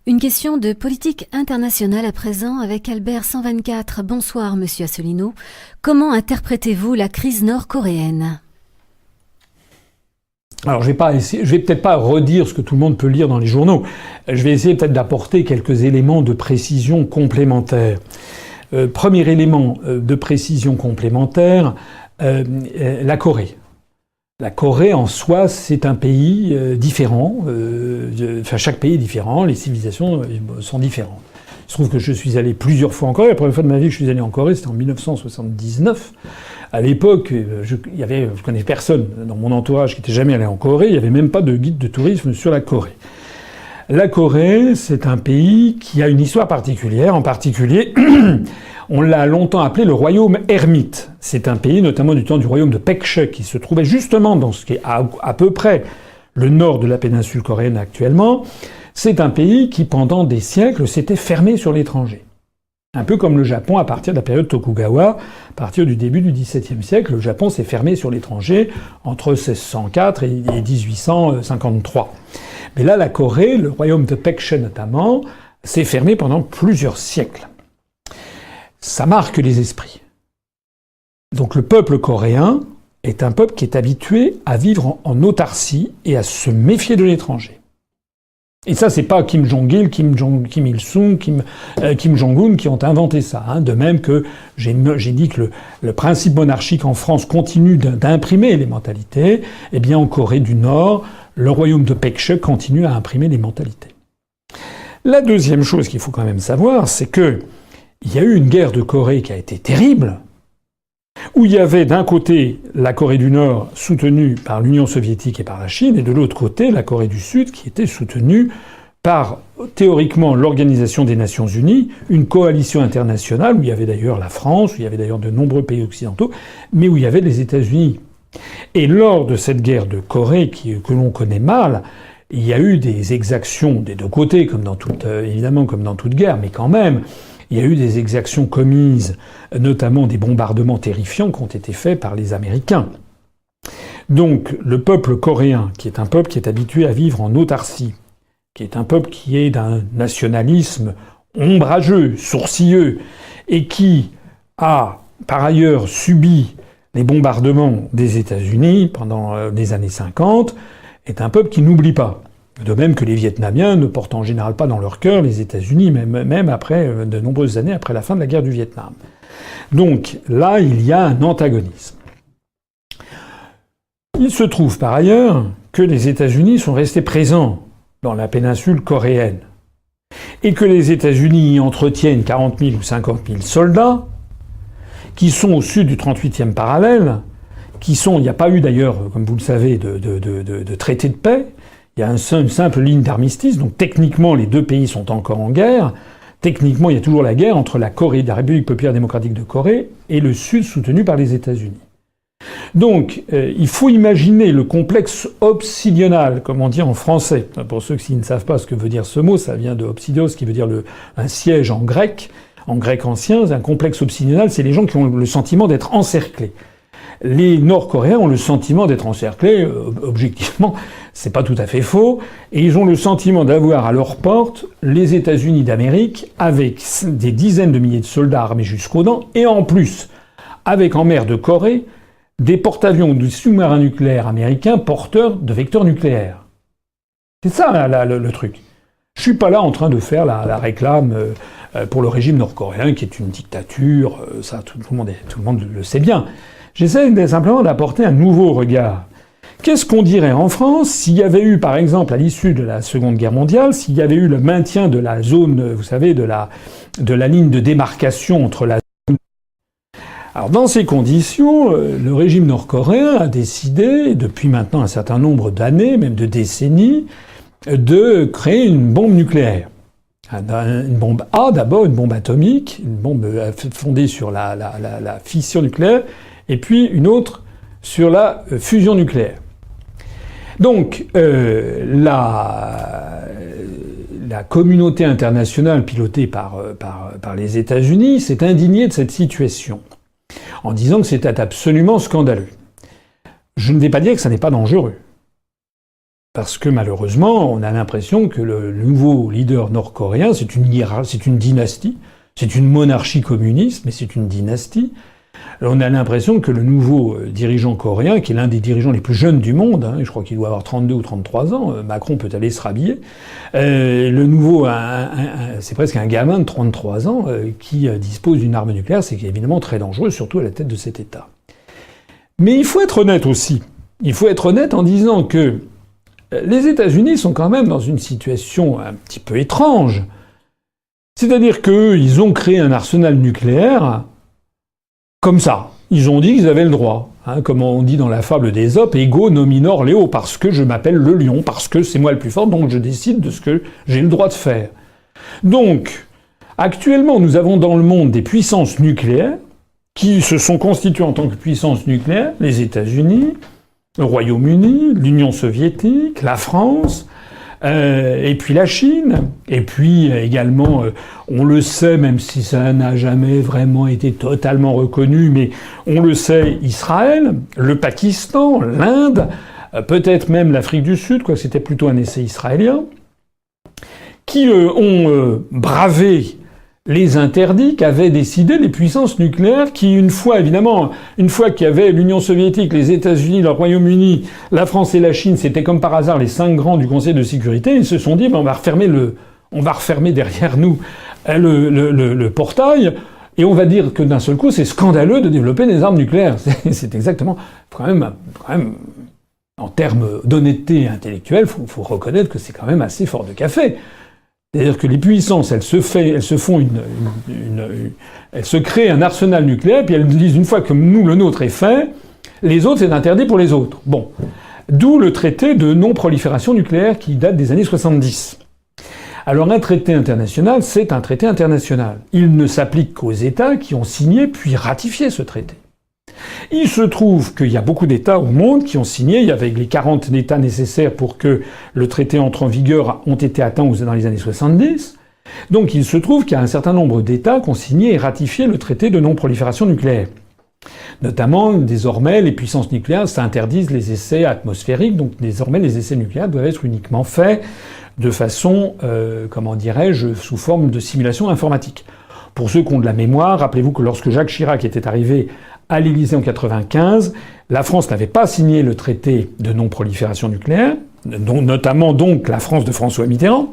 Une question de politique internationale à présent avec Albert 124. Bonsoir, monsieur Asselineau. Comment interprétez-vous la crise nord-coréenne ? Alors je vais peut-être pas redire ce que tout le monde peut lire dans les journaux. Je vais essayer peut-être d'apporter quelques éléments de précision complémentaires. Premier élément de précision complémentaire, la Corée. La Corée en soi, c'est un pays différent. Chaque pays est différent, les civilisations sont différentes. Il se trouve que je suis allé plusieurs fois en Corée. La première fois de ma vie que je suis allé en Corée, c'était en 1979. À l'époque, je connais personne dans mon entourage qui était jamais allé en Corée. Il n'y avait même pas de guide de tourisme sur la Corée. La Corée, c'est un pays qui a une histoire particulière. En particulier, on l'a longtemps appelé le royaume ermite. C'est un pays, notamment du temps du royaume de Paekche, qui se trouvait justement dans ce qui est à peu près le nord de la péninsule coréenne actuellement. C'est un pays qui, pendant des siècles, s'était fermé sur l'étranger. Un peu comme le Japon à partir de la période Tokugawa, à partir du début du XVIIe siècle, le Japon s'est fermé sur l'étranger entre 1604 et 1853. Mais là, la Corée, le royaume de Paekche notamment, s'est fermé pendant plusieurs siècles. Ça marque les esprits. Donc le peuple coréen est un peuple qui est habitué à vivre en autarcie et à se méfier de l'étranger. Et ça, c'est pas Kim Jong-il, Kim Il-sung, Kim Jong-un qui ont inventé ça. De même que j'ai dit que le principe monarchique en France continue d'imprimer les mentalités, eh bien en Corée du Nord, le royaume de Paekche continue à imprimer les mentalités. La deuxième chose qu'il faut quand même savoir, c'est que il y a eu une guerre de Corée qui a été terrible, où il y avait d'un côté la Corée du Nord soutenue par l'Union soviétique et par la Chine, et de l'autre côté la Corée du Sud qui était soutenue par, théoriquement, l'Organisation des Nations Unies, une coalition internationale où il y avait d'ailleurs la France, où il y avait d'ailleurs de nombreux pays occidentaux, mais où il y avait les États-Unis. Et lors de cette guerre de Corée que l'on connaît mal, il y a eu des exactions des deux côtés, évidemment comme dans toute guerre, mais quand même, il y a eu des exactions commises, notamment des bombardements terrifiants qui ont été faits par les Américains. Donc le peuple coréen, qui est un peuple qui est habitué à vivre en autarcie, qui est un peuple qui est d'un nationalisme ombrageux, sourcilleux, et qui a par ailleurs subi les bombardements des États-Unis pendant les années 50, est un peuple qui n'oublie pas. De même que les Vietnamiens ne portent en général pas dans leur cœur les États-Unis, même après de nombreuses années après la fin de la guerre du Vietnam. Donc là, il y a un antagonisme. Il se trouve par ailleurs que les États-Unis sont restés présents dans la péninsule coréenne et que les États-Unis y entretiennent 40 000 ou 50 000 soldats qui sont au sud du 38e parallèle, il n'y a pas eu d'ailleurs, comme vous le savez, de traité de paix. Il y a une simple ligne d'armistice, donc techniquement les deux pays sont encore en guerre. Techniquement, il y a toujours la guerre entre la République populaire démocratique de Corée et le Sud soutenu par les États-Unis. Donc, il faut imaginer le complexe obsidional, comme on dit en français. Pour ceux qui ne savent pas ce que veut dire ce mot, ça vient de obsidios, qui veut dire un siège en grec ancien. Un complexe obsidional, c'est les gens qui ont le sentiment d'être encerclés. Les Nord-Coréens ont le sentiment d'être encerclés, objectivement, c'est pas tout à fait faux, et ils ont le sentiment d'avoir à leur porte les États-Unis d'Amérique avec des dizaines de milliers de soldats armés jusqu'aux dents, et en plus, avec en mer de Corée, des porte-avions ou des sous-marins nucléaires américains porteurs de vecteurs nucléaires. C'est ça le truc. Je suis pas là en train de faire la réclame pour le régime nord-coréen, qui est une dictature, ça tout le monde le sait bien. J'essaie simplement d'apporter un nouveau regard. Qu'est-ce qu'on dirait en France s'il y avait eu, par exemple, à l'issue de la Seconde Guerre mondiale, s'il y avait eu le maintien de la zone, vous savez, de la ligne de démarcation entre la zone... Alors, dans ces conditions, le régime nord-coréen a décidé, depuis maintenant un certain nombre d'années, même de décennies, de créer une bombe nucléaire. Une bombe d'abord, une bombe atomique, une bombe fondée sur la fission nucléaire, et puis une autre sur la fusion nucléaire. Donc, la communauté internationale pilotée par les États-Unis s'est indignée de cette situation, en disant que c'était absolument scandaleux. Je ne vais pas dire que ça n'est pas dangereux. Parce que malheureusement, on a l'impression que le nouveau leader nord-coréen, c'est une dynastie, c'est une monarchie communiste, mais c'est une dynastie. On a l'impression que le nouveau dirigeant coréen, qui est l'un des dirigeants les plus jeunes du monde, je crois qu'il doit avoir 32 ou 33 ans, Macron peut aller se rhabiller, le nouveau, c'est presque un gamin de 33 ans qui dispose d'une arme nucléaire, c'est évidemment très dangereux, surtout à la tête de cet État. Mais il faut être honnête aussi. Il faut être honnête en disant que les États-Unis sont quand même dans une situation un petit peu étrange. C'est-à-dire qu'eux, ils ont créé un arsenal nucléaire comme ça. Ils ont dit qu'ils avaient le droit. Comme on dit dans la fable d'Ésope, ego nominor leo, parce que je m'appelle le lion, parce que c'est moi le plus fort, donc je décide de ce que j'ai le droit de faire. Donc, actuellement, nous avons dans le monde des puissances nucléaires qui se sont constituées en tant que puissances nucléaires, les États-Unis, le Royaume-Uni, l'Union soviétique, la France, et puis la Chine, et puis également, on le sait, même si ça n'a jamais vraiment été totalement reconnu, mais on le sait, Israël, le Pakistan, l'Inde, peut-être même l'Afrique du Sud, quoi, c'était plutôt un essai israélien, qui ont bravé les interdits qu'avaient décidé les puissances nucléaires qui, une fois qu'il y avait l'Union soviétique, les États-Unis, le Royaume-Uni, la France et la Chine, c'était comme par hasard les 5 grands du Conseil de sécurité, ils se sont dit, on va refermer derrière nous le portail, et on va dire que d'un seul coup, c'est scandaleux de développer des armes nucléaires. C'est exactement, quand même, en termes d'honnêteté intellectuelle, faut reconnaître que c'est quand même assez fort de café. C'est-à-dire que les puissances, elles se créent un arsenal nucléaire, puis elles disent une fois que nous, le nôtre est fait, les autres, c'est interdit pour les autres. Bon. D'où le traité de non-prolifération nucléaire qui date des années 70. Alors un traité international, c'est un traité international. Il ne s'applique qu'aux États qui ont signé puis ratifié ce traité. Il se trouve qu'il y a beaucoup d'États au monde qui ont signé, avec les 40 États nécessaires pour que le traité entre en vigueur, ont été atteints dans les années 70. Donc il se trouve qu'il y a un certain nombre d'États qui ont signé et ratifié le traité de non-prolifération nucléaire. Notamment, désormais, les puissances nucléaires s'interdisent les essais atmosphériques, donc désormais les essais nucléaires doivent être uniquement faits de façon, sous forme de simulation informatique. Pour ceux qui ont de la mémoire, rappelez-vous que lorsque Jacques Chirac était arrivé à l'Élysée en 1995, la France n'avait pas signé le traité de non-prolifération nucléaire, notamment donc la France de François Mitterrand.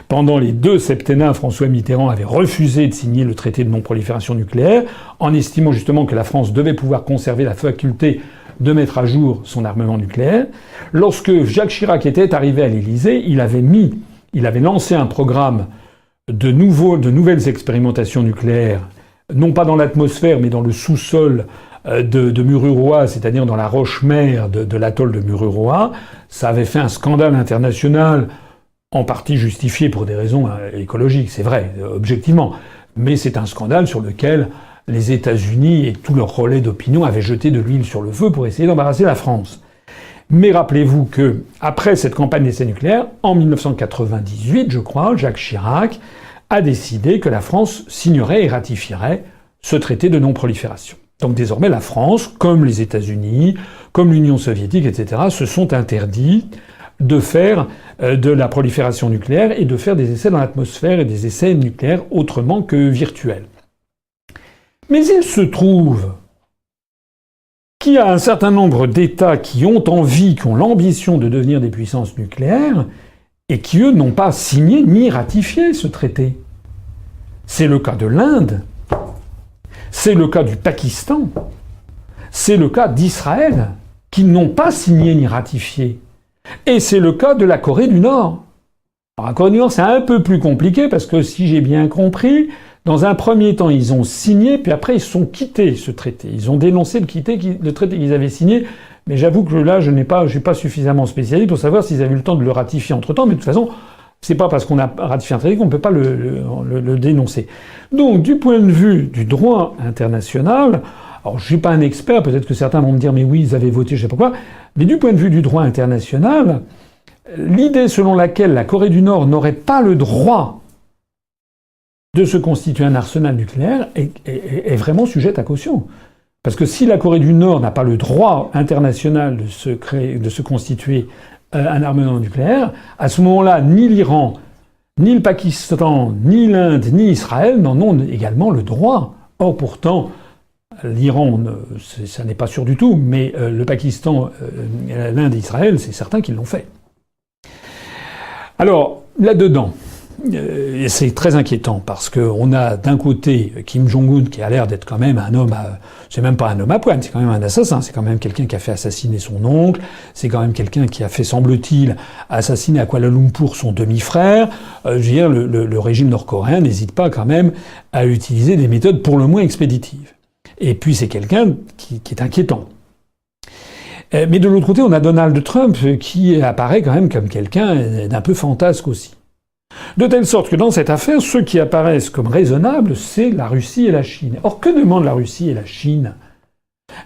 Pendant les 2 septennats, François Mitterrand avait refusé de signer le traité de non-prolifération nucléaire, en estimant justement que la France devait pouvoir conserver la faculté de mettre à jour son armement nucléaire. Lorsque Jacques Chirac était arrivé à l'Élysée, il avait lancé un programme de nouvelles expérimentations nucléaires, non pas dans l'atmosphère, mais dans le sous-sol de Mururoa, c'est-à-dire dans la roche-mère de l'atoll de Mururoa. Ça avait fait un scandale international, en partie justifié pour des raisons écologiques, c'est vrai, objectivement. Mais c'est un scandale sur lequel les États-Unis et tous leurs relais d'opinion avaient jeté de l'huile sur le feu pour essayer d'embarrasser la France. Mais rappelez-vous que, après cette campagne d'essais nucléaires, en 1998, je crois, Jacques Chirac a décidé que la France signerait et ratifierait ce traité de non-prolifération. Donc désormais, la France, comme les États-Unis, comme l'Union soviétique, etc., se sont interdits de faire de la prolifération nucléaire et de faire des essais dans l'atmosphère et des essais nucléaires autrement que virtuels. Mais il se trouve qu'il y a un certain nombre d'États qui ont envie, qui ont l'ambition de devenir des puissances nucléaires, et qui, eux, n'ont pas signé ni ratifié ce traité. C'est le cas de l'Inde, c'est le cas du Pakistan, c'est le cas d'Israël, qui n'ont pas signé ni ratifié. Et c'est le cas de la Corée du Nord. Alors, la Corée du Nord, c'est un peu plus compliqué, parce que si j'ai bien compris, dans un premier temps, ils ont signé, puis après, ils sont quittés ce traité. Ils ont dénoncé le traité qu'ils avaient signé. Mais j'avoue que là, je suis pas suffisamment spécialiste pour savoir s'ils avaient eu le temps de le ratifier entre-temps. Mais de toute façon, c'est pas parce qu'on a ratifié un traité qu'on ne peut pas le dénoncer. Donc, du point de vue du droit international, alors je suis pas un expert, peut-être que certains vont me dire, mais oui, ils avaient voté, je sais pas quoi. Mais du point de vue du droit international, l'idée selon laquelle la Corée du Nord n'aurait pas le droit de se constituer un arsenal nucléaire est vraiment sujette à caution. Parce que si la Corée du Nord n'a pas le droit international de se constituer un armement nucléaire, à ce moment-là, ni l'Iran, ni le Pakistan, ni l'Inde, ni Israël n'en ont également le droit. Or, pourtant, l'Iran, ça n'est pas sûr du tout, mais le Pakistan, l'Inde et Israël, c'est certain qu'ils l'ont fait. Alors, là-dedans, c'est très inquiétant parce qu'on a d'un côté Kim Jong-un qui a l'air d'être quand même un homme c'est même pas un homme à poigne, c'est quand même un assassin, c'est quand même quelqu'un qui a fait assassiner son oncle, c'est quand même quelqu'un qui a fait, semble-t-il, assassiner à Kuala Lumpur son demi-frère. Je veux dire, le régime nord-coréen n'hésite pas quand même à utiliser des méthodes pour le moins expéditives. Et puis c'est quelqu'un qui est inquiétant. Mais de l'autre côté, on a Donald Trump qui apparaît quand même comme quelqu'un d'un peu fantasque aussi. De telle sorte que dans cette affaire, ceux qui apparaissent comme raisonnables, c'est la Russie et la Chine. Or, que demandent la Russie et la Chine ?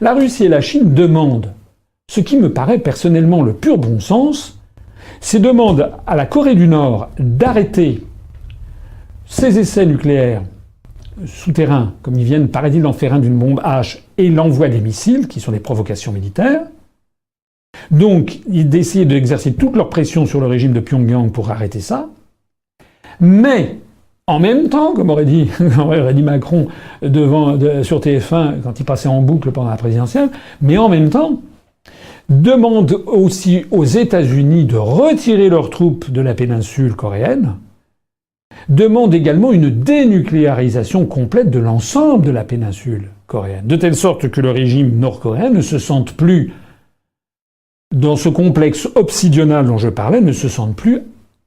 La Russie et la Chine demandent, ce qui me paraît personnellement le pur bon sens, c'est demandent à la Corée du Nord d'arrêter ses essais nucléaires souterrains, comme ils viennent, paraît-il, d'en faire un d'une bombe H, et l'envoi des missiles, qui sont des provocations militaires. Donc, d'essayer d'exercer toute leur pression sur le régime de Pyongyang pour arrêter ça. Mais, en même temps, comme aurait dit Macron sur TF1 quand il passait en boucle pendant la présidentielle, mais en même temps, demande aussi aux États-Unis de retirer leurs troupes de la péninsule coréenne, demande également une dénucléarisation complète de l'ensemble de la péninsule coréenne, de telle sorte que le régime nord-coréen ne se sente plus, dans ce complexe obsidional dont je parlais, ne se sente plus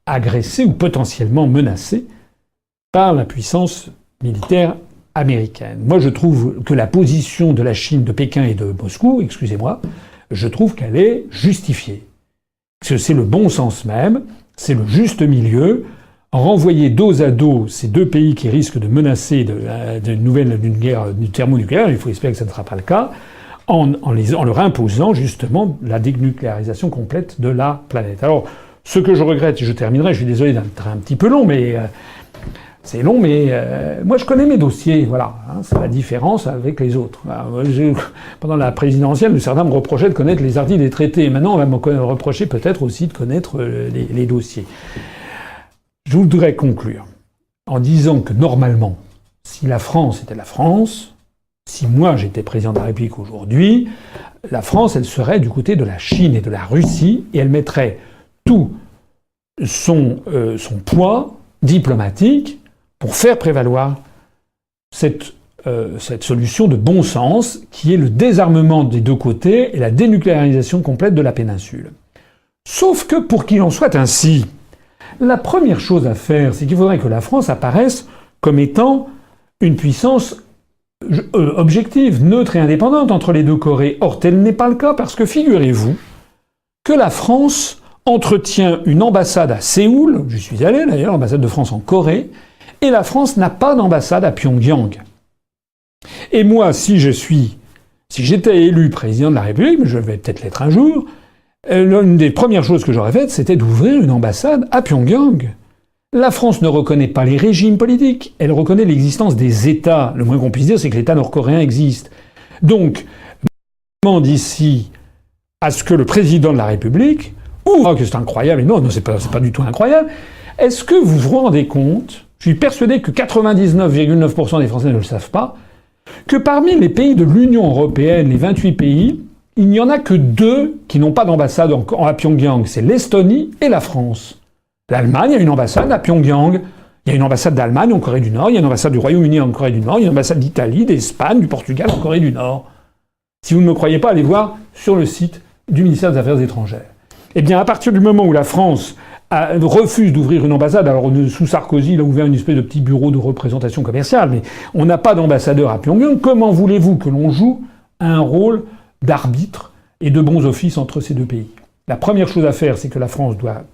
agressé ou potentiellement menacé par la puissance militaire américaine. Moi, je trouve que la position de la Chine, de Pékin et de Moscou, excusez-moi, je trouve qu'elle est justifiée. Parce que c'est le bon sens même, c'est le juste milieu. Renvoyer dos à dos ces deux pays qui risquent de menacer d'une guerre thermonucléaire, il faut espérer que ça ne sera pas le cas, en leur imposant justement la dénucléarisation complète de la planète. Alors, ce que je regrette, et je terminerai, je suis désolé d'être un petit peu long, mais c'est long, mais moi je connais mes dossiers, voilà. Hein, c'est la différence avec les autres. Alors, pendant la présidentielle, certains me reprochaient de connaître les articles des traités. Maintenant, on va me reprocher peut-être aussi de connaître les dossiers. Je voudrais conclure en disant que normalement, si la France était la France, si moi j'étais président de la République aujourd'hui, la France, elle serait du côté de la Chine et de la Russie, et elle mettrait tout son poids diplomatique pour faire prévaloir cette solution de bon sens qui est le désarmement des deux côtés et la dénucléarisation complète de la péninsule. Sauf que pour qu'il en soit ainsi, la première chose à faire, c'est qu'il faudrait que la France apparaisse comme étant une puissance objective, neutre et indépendante entre les deux Corées. Or, tel n'est pas le cas parce que figurez-vous que la France entretient une ambassade à Séoul, j'y suis allé d'ailleurs, l'ambassade de France en Corée, et la France n'a pas d'ambassade à Pyongyang. Et moi, si j'étais élu président de la République, mais je vais peut-être l'être un jour, l'une des premières choses que j'aurais faites, c'était d'ouvrir une ambassade à Pyongyang. La France ne reconnaît pas les régimes politiques, elle reconnaît l'existence des États. Le moins qu'on puisse dire, c'est que l'État nord-coréen existe. Donc, je demande ici à ce que le président de la République que c'est incroyable, et non, c'est pas du tout incroyable. Est-ce que vous vous rendez compte, je suis persuadé que 99,9% des Français ne le savent pas, que parmi les pays de l'Union européenne, les 28 pays, il n'y en a que 2 qui n'ont pas d'ambassade à Pyongyang, c'est l'Estonie et la France. L'Allemagne a une ambassade à Pyongyang, il y a une ambassade d'Allemagne en Corée du Nord, il y a une ambassade du Royaume-Uni en Corée du Nord, il y a une ambassade d'Italie, d'Espagne, du Portugal en Corée du Nord. Si vous ne me croyez pas, allez voir sur le site du ministère des Affaires étrangères. Eh bien, à partir du moment où la France refuse d'ouvrir une ambassade, alors sous Sarkozy, il a ouvert une espèce de petit bureau de représentation commerciale, mais on n'a pas d'ambassadeur à Pyongyang, comment voulez-vous que l'on joue un rôle d'arbitre et de bons offices entre ces deux pays ? La première chose à faire, c'est que la France doit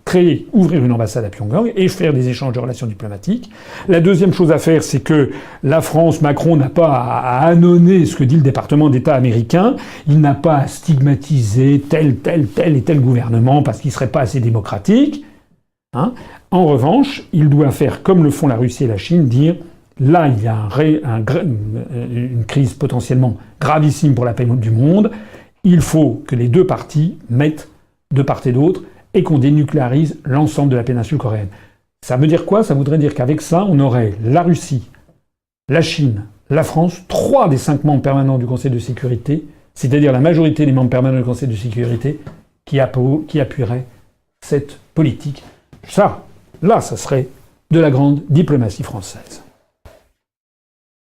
ouvrir une ambassade à Pyongyang et faire des échanges de relations diplomatiques. La deuxième chose à faire, c'est que la France, Macron, n'a pas à ânonner ce que dit le département d'État américain. Il n'a pas à stigmatiser tel et tel gouvernement parce qu'il ne serait pas assez démocratique. Hein. En revanche, il doit faire comme le font la Russie et la Chine, dire là, il y a une crise potentiellement gravissime pour la paix du monde. Il faut que les deux parties mettent de part et d'autre et qu'on dénucléarise l'ensemble de la péninsule coréenne. Ça veut dire quoi? Ça voudrait dire qu'avec ça, on aurait la Russie, la Chine, la France, 3 des 5 membres permanents du Conseil de sécurité, c'est-à-dire la majorité des membres permanents du Conseil de sécurité, qui appuieraient cette politique. Ça serait de la grande diplomatie française.